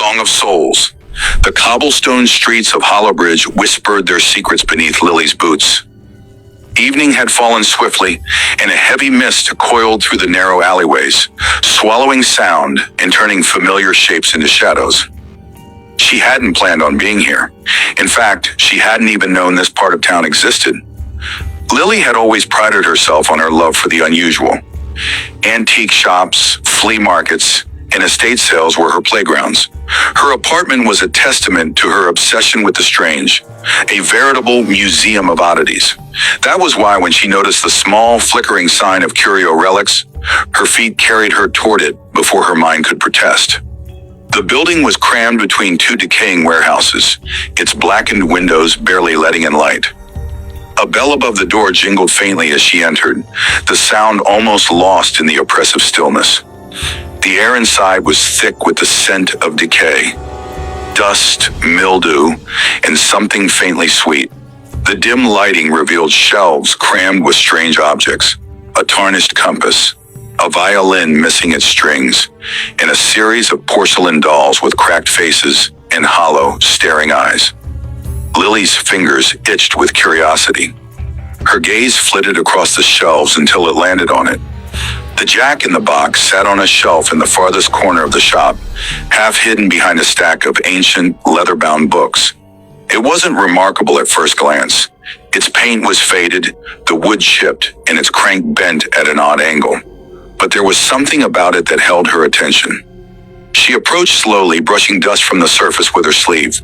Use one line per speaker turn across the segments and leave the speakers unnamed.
Song of Souls. The cobblestone streets of Hollowbridge whispered their secrets beneath Lily's boots. Evening had fallen swiftly, and a heavy mist coiled through the narrow alleyways, swallowing sound and turning familiar shapes into shadows. She hadn't planned on being here. In fact, she hadn't even known this part of town existed. Lily had always prided herself on her love for the unusual. Antique shops, flea markets, and estate sales were her playgrounds. Her apartment was a testament to her obsession with the strange, a veritable museum of oddities. That was why when she noticed the small, flickering sign of curio relics, her feet carried her toward it before her mind could protest. The building was crammed between two decaying warehouses, its blackened windows barely letting in light. A bell above the door jingled faintly as she entered, the sound almost lost in the oppressive stillness. The air inside was thick with the scent of decay, dust, mildew, and something faintly sweet. The dim lighting revealed shelves crammed with strange objects, a tarnished compass, a violin missing its strings, and a series of porcelain dolls with cracked faces and hollow, staring eyes. Lily's fingers itched with curiosity. Her gaze flitted across the shelves until it landed on it. The Jack in the Box sat on a shelf in the farthest corner of the shop, half hidden behind a stack of ancient, leather-bound books. It wasn't remarkable at first glance. Its paint was faded, the wood chipped, and its crank bent at an odd angle. But there was something about it that held her attention. She approached slowly, brushing dust from the surface with her sleeve.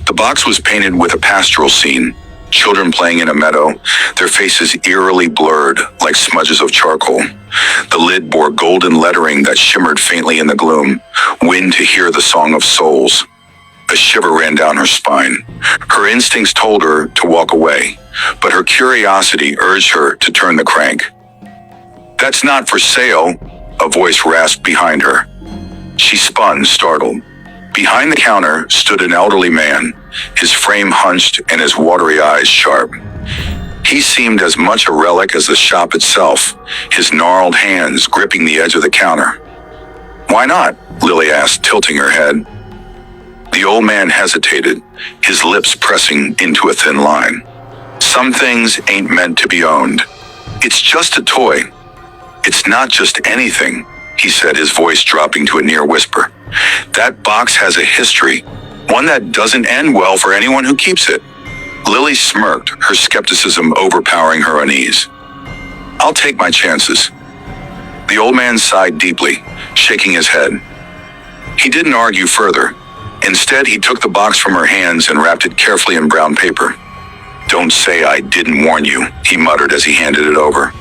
The box was painted with a pastoral scene, children playing in a meadow, their faces eerily blurred like smudges of charcoal. The lid bore golden lettering that shimmered faintly in the gloom, "Win to hear the Song of Souls." A shiver ran down her spine. Her instincts told her to walk away, but her curiosity urged her to turn the crank. "That's not for sale," a voice rasped behind her. She spun, startled. Behind the counter stood an elderly man, his frame hunched and his watery eyes sharp. He seemed as much a relic as the shop itself, his gnarled hands gripping the edge of the counter. "Why not?" Lily asked, tilting her head. The old man hesitated, his lips pressing into a thin line. "Some things ain't meant to be owned. It's just a toy." "It's not just anything," he said, his voice dropping to a near whisper. "That box has a history, one that doesn't end well for anyone who keeps it." Lily smirked, her skepticism overpowering her unease. "I'll take my chances." The old man sighed deeply, shaking his head. He didn't argue further. Instead, he took the box from her hands and wrapped it carefully in brown paper. "Don't say I didn't warn you," he muttered as he handed it over.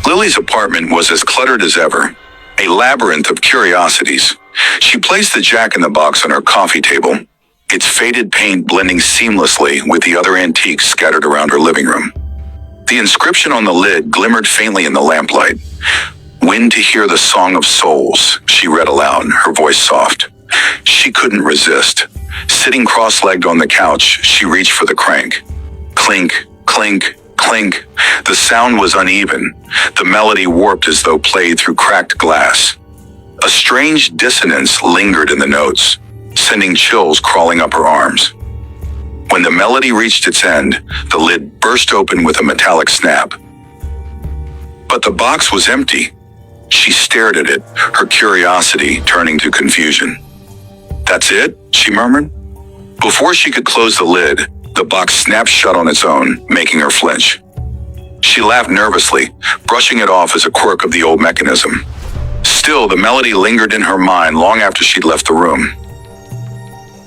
Lily's apartment was as cluttered as ever, a labyrinth of curiosities. She placed the Jack in the Box on her coffee table, its faded paint blending seamlessly with the other antiques scattered around her living room. The inscription on the lid glimmered faintly in the lamplight. "Win to hear the Song of Souls," she read aloud, her voice soft. She couldn't resist. Sitting cross-legged on the couch, she reached for the crank. Clink, clink, clink. The sound was uneven, the melody warped as though played through cracked glass. A strange dissonance lingered in the notes, sending chills crawling up her arms. When the melody reached its end, the lid burst open with a metallic snap. But the box was empty. She stared at it, her curiosity turning to confusion. "That's it?" she murmured. Before she could close the lid, the box snapped shut on its own, making her flinch. She laughed nervously, brushing it off as a quirk of the old mechanism. Still, the melody lingered in her mind long after she'd left the room.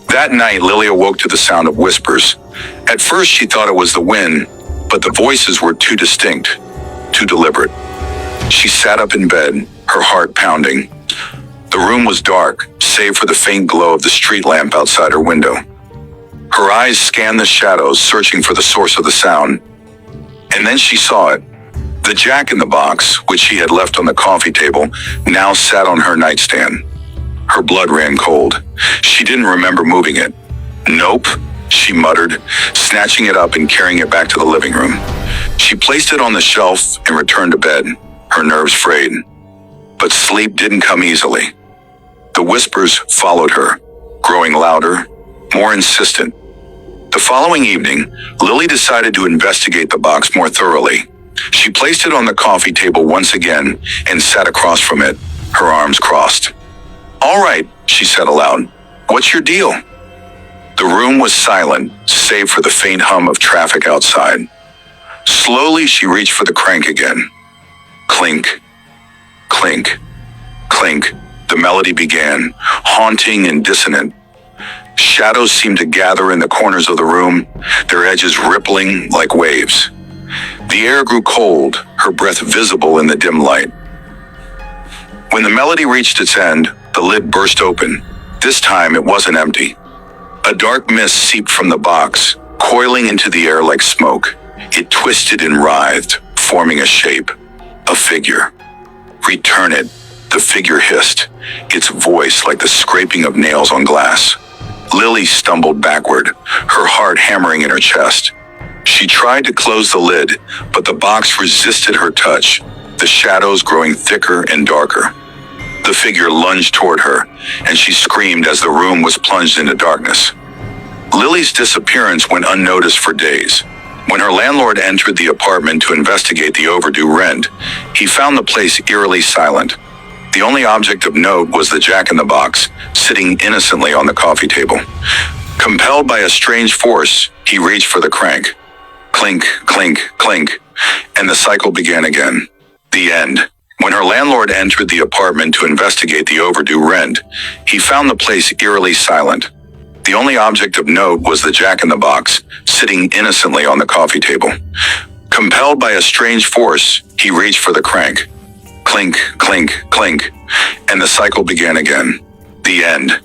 That night, Lily awoke to the sound of whispers. At first, she thought it was the wind, but the voices were too distinct, too deliberate. She sat up in bed, her heart pounding. The room was dark, save for the faint glow of the street lamp outside her window. Her eyes scanned the shadows, searching for the source of the sound. And then she saw it. The Jack in the Box, which she had left on the coffee table, now sat on her nightstand. Her blood ran cold. She didn't remember moving it. "Nope," she muttered, snatching it up and carrying it back to the living room. She placed it on the shelf and returned to bed, her nerves frayed. But sleep didn't come easily. The whispers followed her, growing louder, more insistent. The following evening, Lily decided to investigate the box more thoroughly. She placed it on the coffee table once again and sat across from it, her arms crossed. "All right," she said aloud. "What's your deal?" The room was silent, save for the faint hum of traffic outside. Slowly, she reached for the crank again. Clink, clink, clink. The melody began, haunting and dissonant. Shadows seemed to gather in the corners of the room, their edges rippling like waves. The air grew cold, her breath visible in the dim light. When the melody reached its end, the lid burst open. This time it wasn't empty. A dark mist seeped from the box, coiling into the air like smoke. It twisted and writhed, forming a shape, a figure. "Return it," the figure hissed, its voice like the scraping of nails on glass. Lily stumbled backward, her heart hammering in her chest. She tried to close the lid, but the box resisted her touch, the shadows growing thicker and darker. The figure lunged toward her, and she screamed as the room was plunged into darkness. Lily's disappearance went unnoticed for days. When her landlord entered the apartment to investigate the overdue rent, he found the place eerily silent. The only object of note was the jack-in-the-box, sitting innocently on the coffee table. Compelled by a strange force, he reached for the crank. Clink, clink, clink, and the cycle began again. The end. When her landlord entered the apartment to investigate the overdue rent, he found the place eerily silent. The only object of note was the jack-in-the-box, sitting innocently on the coffee table. Compelled by a strange force, he reached for the crank. Clink, clink, clink, and the cycle began again. The end.